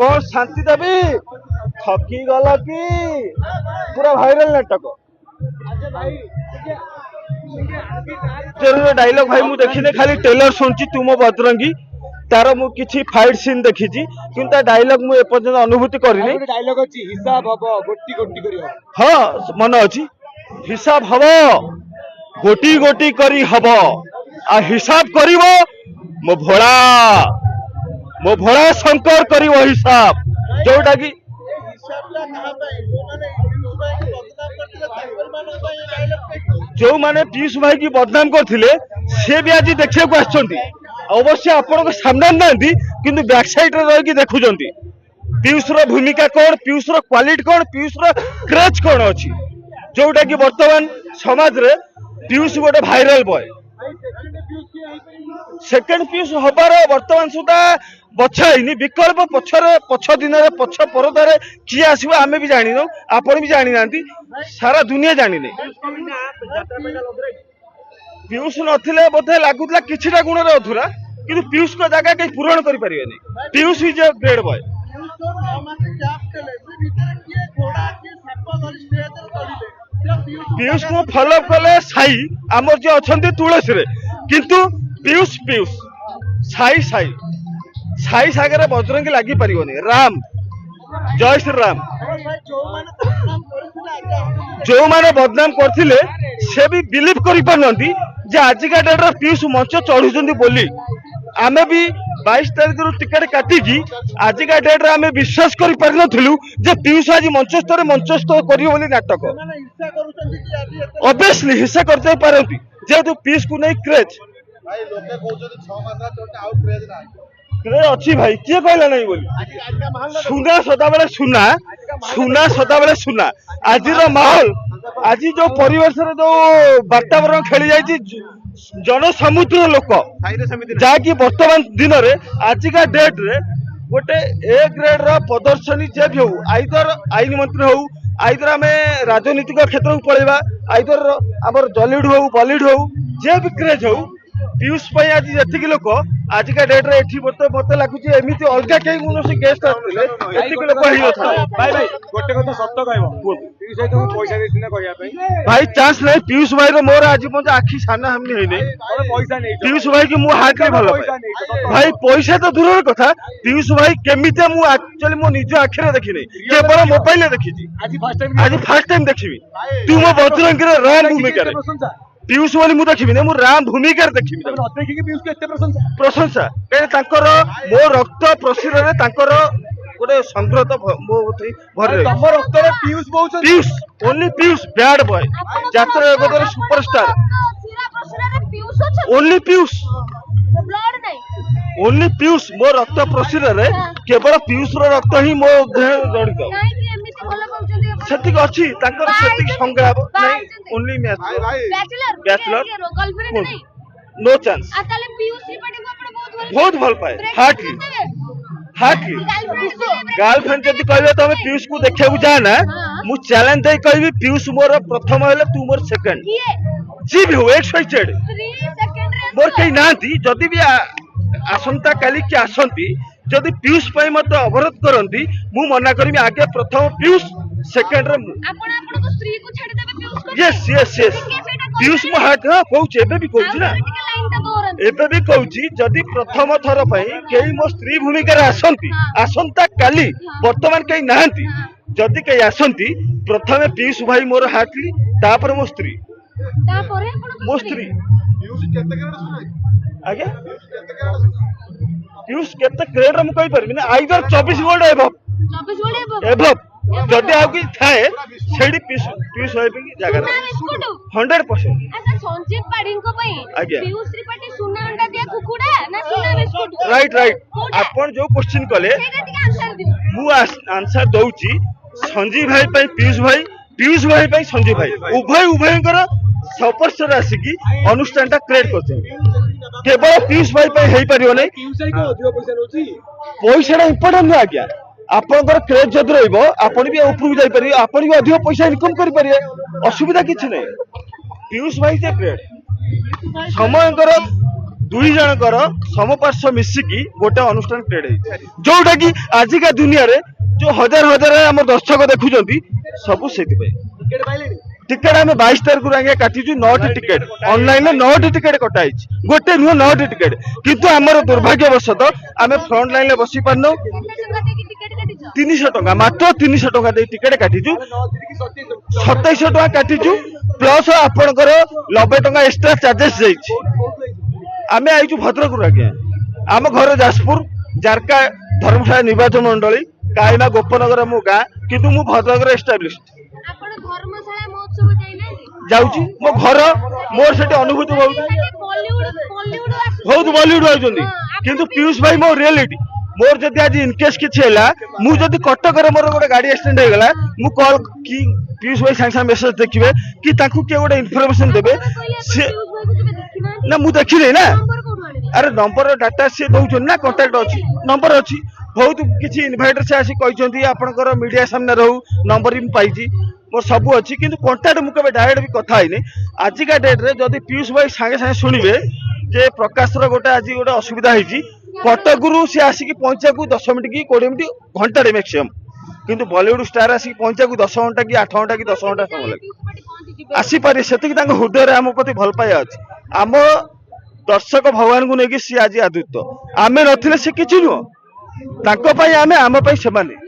कौन शांति देवी थकी गल कि पूरा भाइराल नाटक डायलॉग भाई मु देखिने खाली टेलर सुनची तुम बजरंगी तार मु किछि फाइट सीन देखिछि किंतु डायलॉग मु एपर्यंत अनुभूति करिनी डायलॉग अछि हिसाब हबो गोटी गोटी करियो हां मन अछि हिसाब हबो गोटी गोटी करी हबो आ हिसाब करिवो मो भोला शंकर करिवो हिसाब जोटा कि जो माने पीयूष भाई की बदनाम करथिले से भी आज देखिया को आछंती अवश्य आपण को सामने नांदी किंतु बैक साइड रे रही देखुचंती पीयूष रो भूमिका कोन पीयूष रो क्वालिटी कोन पीयूष रो क्रेज कोन अछि जोटा कि वर्तमान समाज रे पीयूष गोटे भाइराल बॉय सेकेंड पीयूष हबार वर्तमान सुधा बछाईनी विकल्प पछरे पछ दिन पछ परदारे किए आसो आमे भी जानी न आपण भी जानी नांती सारा दुनिया जानी नै पीयूष नथिले बोधे लागुतला किछिटा गुण रे अधूरा किंतु पीयूष को जगह कहीं पूरण करि परिबे नै Piyush is a great boy Piyush को फॉलो कले साई आमर जो अछंती तुलसी रे किंतु पीयूष पीयूष साई साई साई सागर बजरंगी लागी परिबोनी राम जय श्री राम जो माने बदनाम करथिले से भी बिलीव करि पारनंती जे आजिका डेट रे पीयूष मंच चढ़ुचंती बोली आमे भी 22 तारिख रु टिकट काटिकी आजिका डेट रे आमे विश्वास करि पारनथिलु जे पीयूष आज मंचस्थ करियो बोली नाटक ऑब्वियसली हिस्सा करते पारंती जेतु पीयूष को नै क्रेज भाई लोके कहउछथि 6 मास चोटे आउ क्रेज नाही क्रेज अछि भाई के कहला नै बोली सुना सदा बेले सुना आज रो माहौल आज जो परिवेश रे जो वातावरण खेली जाई जन समुद्र लोक जाकि वर्तमान दिन रे आजिका डेट रे गोटे ए ग्रेड रो प्रदर्शनी जे भी हो आइदर आईन मंत्री हो आइदर आमे राजनीतिक क्षेत्र को पळेबा आइदर हमर जॉलीवुड हो बॉलीवुड हो जे भी क्रेज हो पीयूष भाई आज जतिक लोक आजिका डेट रे एठी मते लागुची एमिति अलगा केही कोनोसी गेस्ट आथिले एतिक लोक हेइ था भाई गोटे কথা सत्य कहबो पीयूष भाई तो पैसा देथिना कहिया पई भाई चांस नै पीयूष भाई रो मोर आज पज आखी साना हमनी हेइ नै पैसा नै पीयूष भाई की मु हाथ रे भलो भाई पैसा तो दूर कथा पीयूष भाई केमिते मु एक्चुअली मो निज आखी रे देखि नै केवल मोबाइल रे देखि छी आज फर्स्ट टाइम देखिबी तू मो बजरंगी रे राम भूमिका रे पीयूष वाली मु देखिबी नै मु राम भूमिका रे देखिबी देखि कि पीयूष के एते प्रशंसा के तांकर मो रक्त प्रसिर रे तांकर गोटे संग्रत मो भर रे तम रक्त रे पीयूष बहुत Piyush only Piyush bad boy जात्रा जगत रे superstar only Piyush only Piyush मो रक्त प्रसिर रे केवल पीयूष रो रक्त ही मो देह जड़ित सेतिक अछि तांकर सेतिक संग्राम नै ओनली बैचलर नो चांस बहुत भल पाए हार्टली गर्लफ्रेंड जदि कहबे त हम पीयूष को देखै बु जाना मु चैलेंज दे कहबी पीयूष मोर प्रथम हेले तू मोर सेकंड जी भी हो एक्साइटेड मोर कहीं नांती जदि भी आसंता काली के आसंती जदि पीयूष पई मत अवरोध करंती मु मना करबी आगे प्रथम पीयूष सेकंड रे मु आपण आपण को स्त्री को छाडी देबे पीयूष को यस पीयूष मो हाथ कहूछ एबे भी कहूछ ना एबे भी कहूछ जदि प्रथम थर पई केही मो स्त्री भूमिका रे आसंती आसंता काली वर्तमान केही नांती जदि केही आसंती प्रथमे पीयूष भाई मोर हाटली तापर मो स्त्री तापर मो स्त्री पीयूष केते ग्रेड सुनाई आगे पीयूष केते ग्रेड रे मु कहि परबी ना आइदर 24 गोल्ड एबव जदि आउ कि थाए सेडी पीयूष होय पे जगह 100% अच्छा संजीव पाडिन को पई पीयूष त्रिपाठी सुना अंडा दिया कुकुडा ना सुना बिस्कुट राइट आपण जो क्वेश्चन कले मु आंसर दउची संजीव भाई पे पीयूष भाई पे संजीव भाई उभयंकर सपर्स्टर आसिकी अनुष्ठान क्रिएट करते केवल पीयूष भाई पे हेई परियो नै पैसा इम्पोर्टेंट न आज्ञा आपनकर क्रेज जद रहिबो आपण भी ऊपर जाई परियो आपण भी अधिक पैसा इनकम करि परियो असुविधा किछ नै पीयूष भाई जे क्रेज समयकर दुई जनकर समपार्श्व मिसिकी गोटे अनुष्ठान क्रिएट है जोटा कि आजिका दुनिया रे जो हजार हजार आम दर्शक देखुं सब से टिकेट आम 22 तारीख आगे काटिचु 9टी टिकेट ऑनलाइन 9टी टिकेट कटाई गोटे नुह 9टी टिकेट किंतु आमर दुर्भाग्यवशत आम फ्रंट लाइन बसी पारन 300 टका मात्र 300 टका दे टिकेट काटिचु 2700 टका काटिचु प्लस आपणकर 90 टका एक्स्ट्रा चार्जेस जाइछि आमे आइचु भद्रक आज्ञा आम घर जाजपुर जारका धर्मशाला निर्वाचन मंडली काइमा गोपनगर मो गाँ किंतु मु भद्रक एस्टाब्लिश्ड ଆପଣ ଧର୍ମଶାଳା ମହୋତ୍ସବ ଯାଇନାହାନ୍ତି जाउची मो घर मोर सेठी अनुभूति बहुत बॉलीवुड आउचंदी किंतु पीयूष भाई मो रियलिटी मोर जदि आज इनकेस किछि हैला मु जदि कटक रे मोर गोटे गाड़ी एक्सीडेंट हो गला मु कॉल की पीयूष भाई सांग सांग मेसेज देखिबे कि ताकू के गोटे इन्फॉर्मेशन देबे से ना मु देखि नै ना अरे नंबर डाटा से दउछन ना कांटेक्ट अछि नंबर अछि बहुत किछि इनवाइटर से आसी कहिसंती आपनकर मीडिया सामने रहू नंबर भी पाइछि मोर सब अच्छी किंतु कांटेक्ट मु केबे डायरेक्ट भी कथा हैनी आजिका डेट रे जदि पीयूष भाई सांगे सांगे सुनिबे जे प्रकाश रो गोटे आज गोटे असुविधा ହେଇଛି कटकरू से आसिक पहुंचा को 10 मिनिट की 20 मिनिट घंटा मैक्सिमम किंतु बॉलीवुड स्टार आसिक पहुंचा को 10 घंटा की 8 घंटा की 10 घंटा समय लगे आसी पारे सेतिक तांको हृदय रे हम प्रति भल पाया अछि आम दर्शक भगवान को नेकी सी आज आदुत आमे नथिले से किछि नुह तांको पई आमे आम पई सेमाने